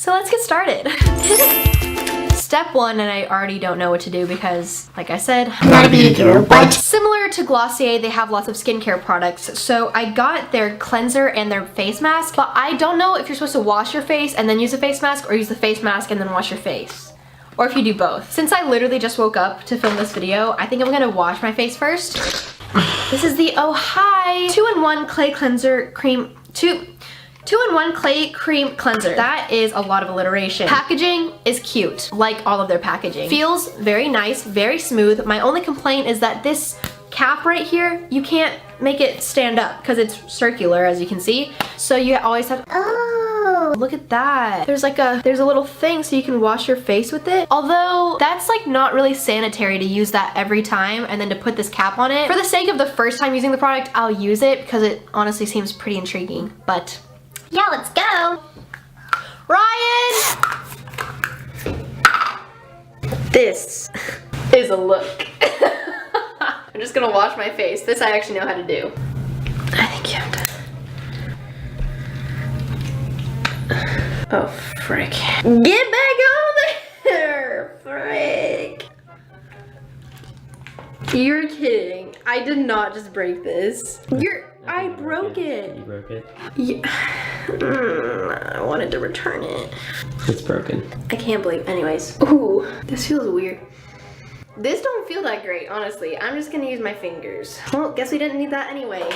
So let's get started. Step one, and I already don't know what to do because, like I said, I'm not a beauty, but similar to Glossier, they have lots of skincare products. So I got their cleanser and their face mask, but I don't know if you're supposed to wash your face and then use the face mask, or use the face mask and then wash your face. Or if you do both. Since I literally just woke up to film this video, I think I'm gonna wash my face first. This is the ohii 2-in-1 clay cleanser cream, 2-in-1 clay cream cleanser. That is a lot of alliteration. Packaging is cute, like all of their packaging. Feels very nice, very smooth. My only complaint is that this cap right here, you can't make it stand up because it's circular, as you can see. So you always have to, oh, look at that. There's a little thing so you can wash your face with it. Although that's like not really sanitary to use that every time and then to put this cap on it. For the sake of the first time using the product, I'll use it because it honestly seems pretty intriguing. But yeah, let's go. Ryan! This is a look. I'm just gonna wash my face. This I actually know how to do. I think you have to. Oh, frick. Get back on there! Frick. You're kidding. I did not just break this. I broke it. You broke it? Yeah. I wanted to return it. It's broken. I can't believe. Anyways. Ooh, this feels weird. This don't feel that great, honestly. I'm just gonna use my fingers. Well, guess we didn't need that anyway.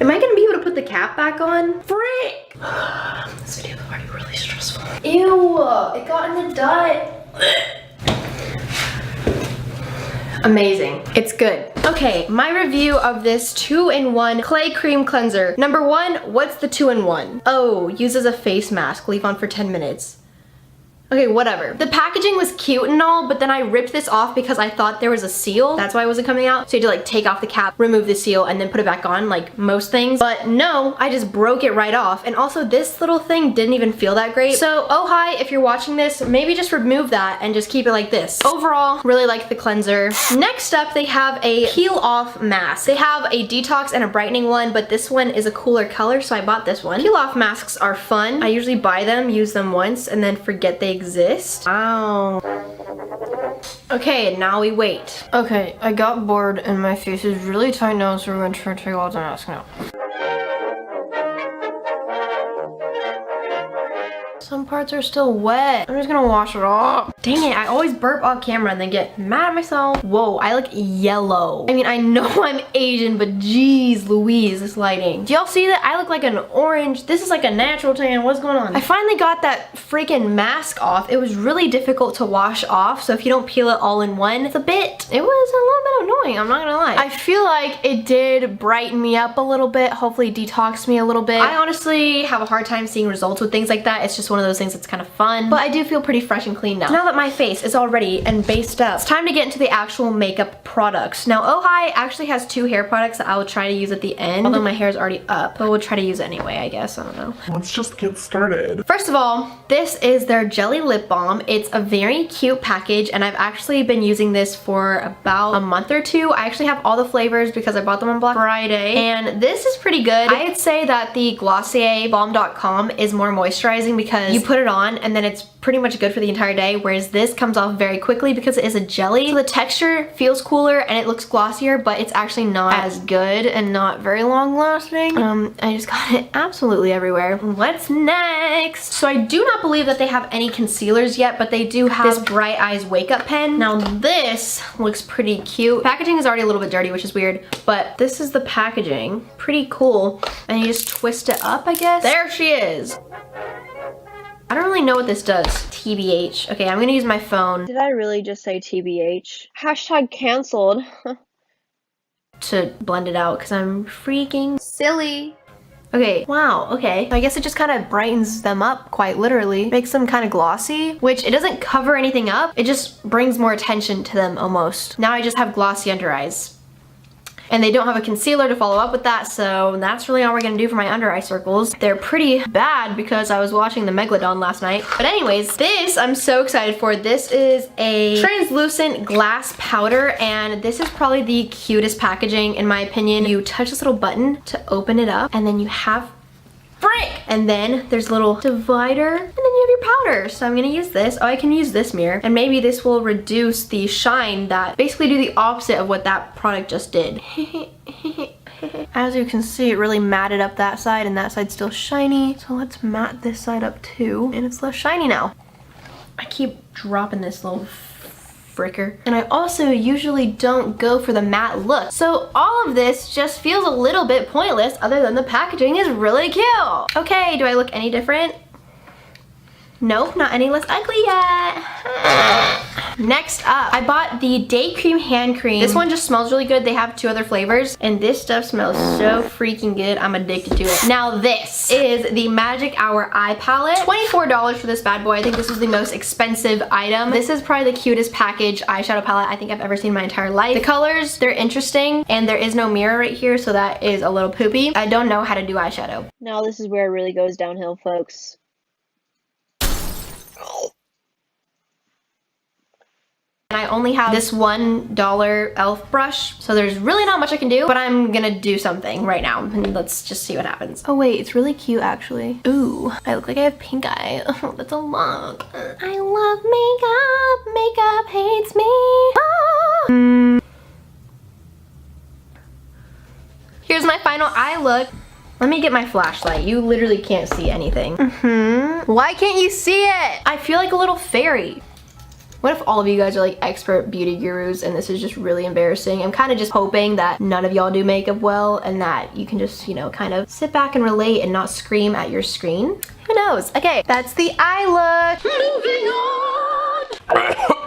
Am I gonna be able to put the cap back on? Frick! This video is already really stressful. Ew, it got in the dot. Amazing. It's good. Okay, my review of this 2-in-1 clay cream cleanser. Number one, what's the 2-in-1? Oh, uses a face mask. Leave on for 10 minutes. Okay, whatever. The packaging was cute and all, but then I ripped this off because I thought there was a seal. That's why it wasn't coming out. So you had to like take off the cap, remove the seal, and then put it back on like most things. But no, I just broke it right off. And also this little thing didn't even feel that great. So ohii, if you're watching this, maybe just remove that and just keep it like this. Overall, really like the cleanser. Next up, they have a peel off mask. They have a detox and a brightening one, but this one is a cooler color, so I bought this one. Peel off masks are fun. I usually buy them, use them once, and then forget they exist. Ow. Okay, now we wait. Okay, I got bored and my face is really tight now, so we're going to try to take all the mask now. Some parts are still wet. I'm just gonna wash it off. Dang it, I always burp off camera and then get mad at myself. Whoa, I look yellow. I mean, I know I'm Asian, but geez Louise, this lighting. Do y'all see that? I look like an orange. This is like a natural tan. What's going on? I finally got that freaking mask off. It was really difficult to wash off, so if you don't peel it all in one, it was a little bit annoying, I'm not gonna lie. I feel like it did brighten me up a little bit, hopefully detox me a little bit. I honestly have a hard time seeing results with things like that. It's just one of those things that's kind of fun, but I do feel pretty fresh and clean now. Now that my face is all ready and based up, it's time to get into the actual makeup products. Now ohii actually has 2 hair products that I will try to use at the end, although my hair is already up, but we'll try to use it anyway, I guess. I don't know. Let's just get started. First of all, this is their jelly lip balm. It's a very cute package, and I've actually been using this for about a month or 2. I actually have all the flavors because I bought them on Black Friday, and this is pretty good. I'd say that the Glossier balm.com is more moisturizing because you put it on and then it's pretty much good for the entire day, whereas this comes off very quickly because it is a jelly. So the texture feels cooler and it looks glossier, but it's actually not as good and not very long lasting. I just got it absolutely everywhere. What's next? So I do not believe that they have any concealers yet, but they do have this Bright Eyes Wake Up Pen. Now this looks pretty cute. Packaging is already a little bit dirty, which is weird, but this is the packaging. Pretty cool. And you just twist it up, I guess. There she is. I don't really know what this does. TBH. Okay, I'm gonna use my phone. Did I really just say TBH? Hashtag canceled. To blend it out because I'm freaking silly. Okay, wow, okay. I guess it just kind of brightens them up, quite literally. Makes them kind of glossy, which it doesn't cover anything up. It just brings more attention to them almost. Now I just have glossy under eyes. And they don't have a concealer to follow up with that, so that's really all we're gonna do for my under eye circles. They're pretty bad because I was watching the Megalodon last night. But anyways, this I'm so excited for. This is a translucent glass powder, and this is probably the cutest packaging in my opinion. You touch this little button to open it up, and then you have frick! And then there's a little divider, and then you have your powder. So I'm gonna use this. Oh, I can use this mirror, and maybe this will reduce the shine that basically do the opposite of what that product just did. As you can see, it really matted up that side, and that side's still shiny. So let's matte this side up too, and it's less shiny now. I keep dropping this little fricker. And I also usually don't go for the matte look. So all of this just feels a little bit pointless other than the packaging is really cute. Okay, do I look any different? Nope, not any less ugly yet. Next up, I bought the Day Cream Hand Cream. This one just smells really good. They have 2 other flavors, and this stuff smells so freaking good. I'm addicted to it. Now this is the Magic Hour Eye Palette. $24 for this bad boy. I think this is the most expensive item. This is probably the cutest package eyeshadow palette I think I've ever seen in my entire life. The colors, they're interesting, and there is no mirror right here, so that is a little poopy. I don't know how to do eyeshadow. Now this is where it really goes downhill, folks. And I only have this $1 e.l.f. brush, so there's really not much I can do, but I'm gonna do something right now, and let's just see what happens. Oh wait, it's really cute actually. Ooh, I look like I have pink eye. Oh, that's a lot. I love makeup, makeup hates me. Here's my final eye look. Let me get my flashlight. You literally can't see anything. Why can't you see it? I feel like a little fairy. What if all of you guys are like expert beauty gurus and this is just really embarrassing? I'm kind of just hoping that none of y'all do makeup well and that you can just, you know, kind of sit back and relate and not scream at your screen. Who knows? Okay, that's the eye look. Moving on.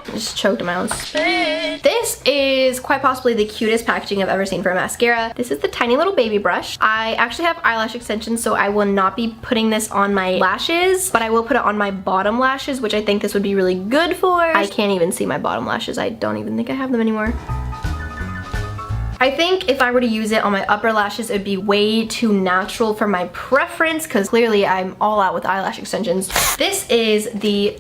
Just choked on my own spit. This is quite possibly the cutest packaging I've ever seen for a mascara. This is the tiny little baby brush. I actually have eyelash extensions, so I will not be putting this on my lashes, but I will put it on my bottom lashes, which I think this would be really good for. I can't even see my bottom lashes. I don't even think I have them anymore. I think if I were to use it on my upper lashes, it would be way too natural for my preference, because clearly I'm all out with eyelash extensions. This is the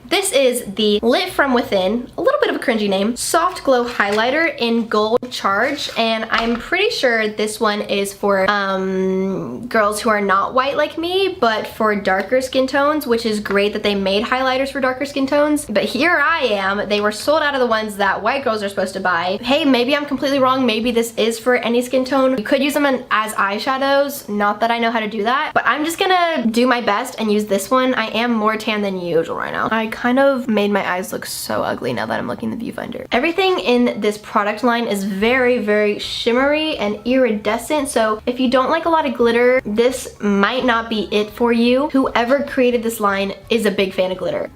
This is the Lit From Within, a little bit of a cringy name, Soft Glow Highlighter in Gold Charge, and I'm pretty sure this one is for girls who are not white like me, but for darker skin tones, which is great that they made highlighters for darker skin tones. But here I am, they were sold out of the ones that white girls are supposed to buy. Hey, maybe I'm completely wrong, maybe this is for any skin tone. You could use them as eyeshadows, not that I know how to do that, but I'm just gonna do my best and use this one. I am more tan than usual right now. I kind of made my eyes look so ugly now that I'm looking in the viewfinder. Everything in this product line is very, very shimmery and iridescent, so if you don't like a lot of glitter, this might not be it for you. Whoever created this line is a big fan of glitter.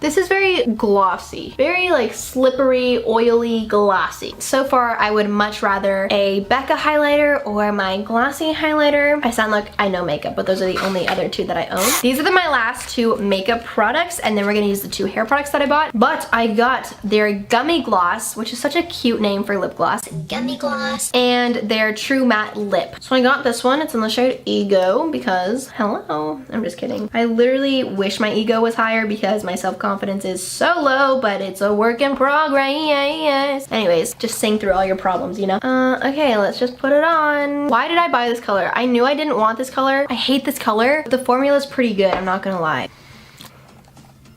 This is very glossy, very like slippery, oily, glossy. So far, I would much rather a Becca highlighter or my glossy highlighter. I sound like I know makeup, but those are the only other 2 that I own. These are my last 2 makeup products, and then we're gonna use the 2 hair products that I bought. But I got their Gummy Gloss, which is such a cute name for lip gloss. Gummy Gloss. And their True Matte Lip. So I got this one. It's in the shade Ego because, hello, I'm just kidding. I literally wish my ego was higher because my self-confidence is so low, but it's a work in progress. Anyways, just sing through all your problems, you know? Okay, let's just put it on. Why did I buy this color? I knew I didn't want this color. I hate this color. The formula is pretty good, I'm not gonna lie.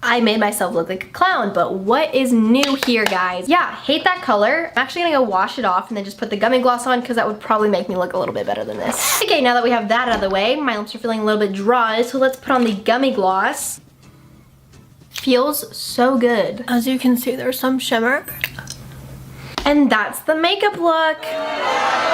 I made myself look like a clown, but what is new here, guys? Yeah, hate that color. I'm actually gonna go wash it off and then just put the gummy gloss on because that would probably make me look a little bit better than this. Okay, now that we have that out of the way, my lips are feeling a little bit dry, so let's put on the gummy gloss. Feels so good. As you can see, there's some shimmer. And that's the makeup look.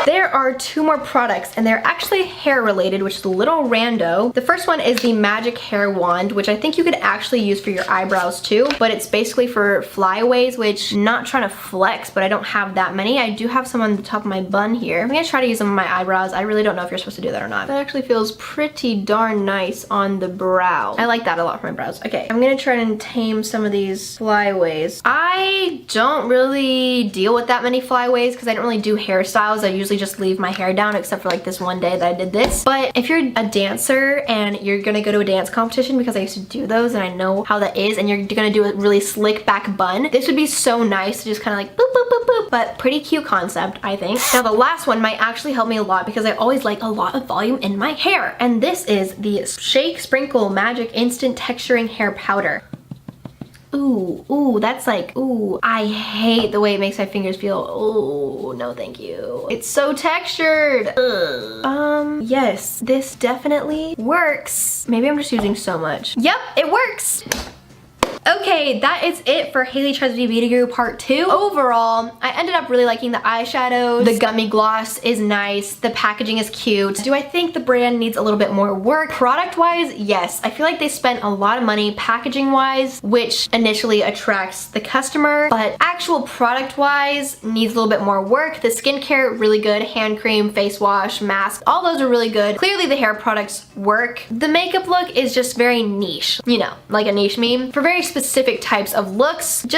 There are 2 more products, and they're actually hair related, which is a little rando. The first one is the Magic Hair Wand, which I think you could actually use for your eyebrows too, but it's basically for flyaways, which I'm not trying to flex, but I don't have that many. I do have some on the top of my bun here. I'm gonna try to use them on my eyebrows. I really don't know if you're supposed to do that or not. That actually feels pretty darn nice on the brow. I like that a lot for my brows. Okay, I'm gonna try and tame some of these flyaways. I I don't really deal with that many flyaways because I don't really do hairstyles. I usually just leave my hair down except for like this one day that I did this. But if you're a dancer and you're gonna go to a dance competition, because I used to do those and I know how that is, and you're gonna do a really slick back bun, this would be so nice to just kind of like boop, boop, boop, boop. But pretty cute concept, I think. Now the last one might actually help me a lot because I always like a lot of volume in my hair. And this is the Shake Sprinkle Magic Instant Texturing Hair Powder. Ooh, that's like, ooh, I hate the way it makes my fingers feel. Ooh, no thank you. It's so textured. Ugh. Yes, this definitely works. Maybe I'm just using so much. Yep, it works. Okay, that is it for Haley Tries to be Beauty Guru Part 2. Overall, I ended up really liking the eyeshadows. The gummy gloss is nice. The packaging is cute. Do I think the brand needs a little bit more work? Product-wise, yes. I feel like they spent a lot of money packaging-wise, which initially attracts the customer, but actual product-wise needs a little bit more work. The skincare, really good. Hand cream, face wash, mask, all those are really good. Clearly the hair products work. The makeup look is just very niche, you know, like a niche meme. For very specific types of looks, just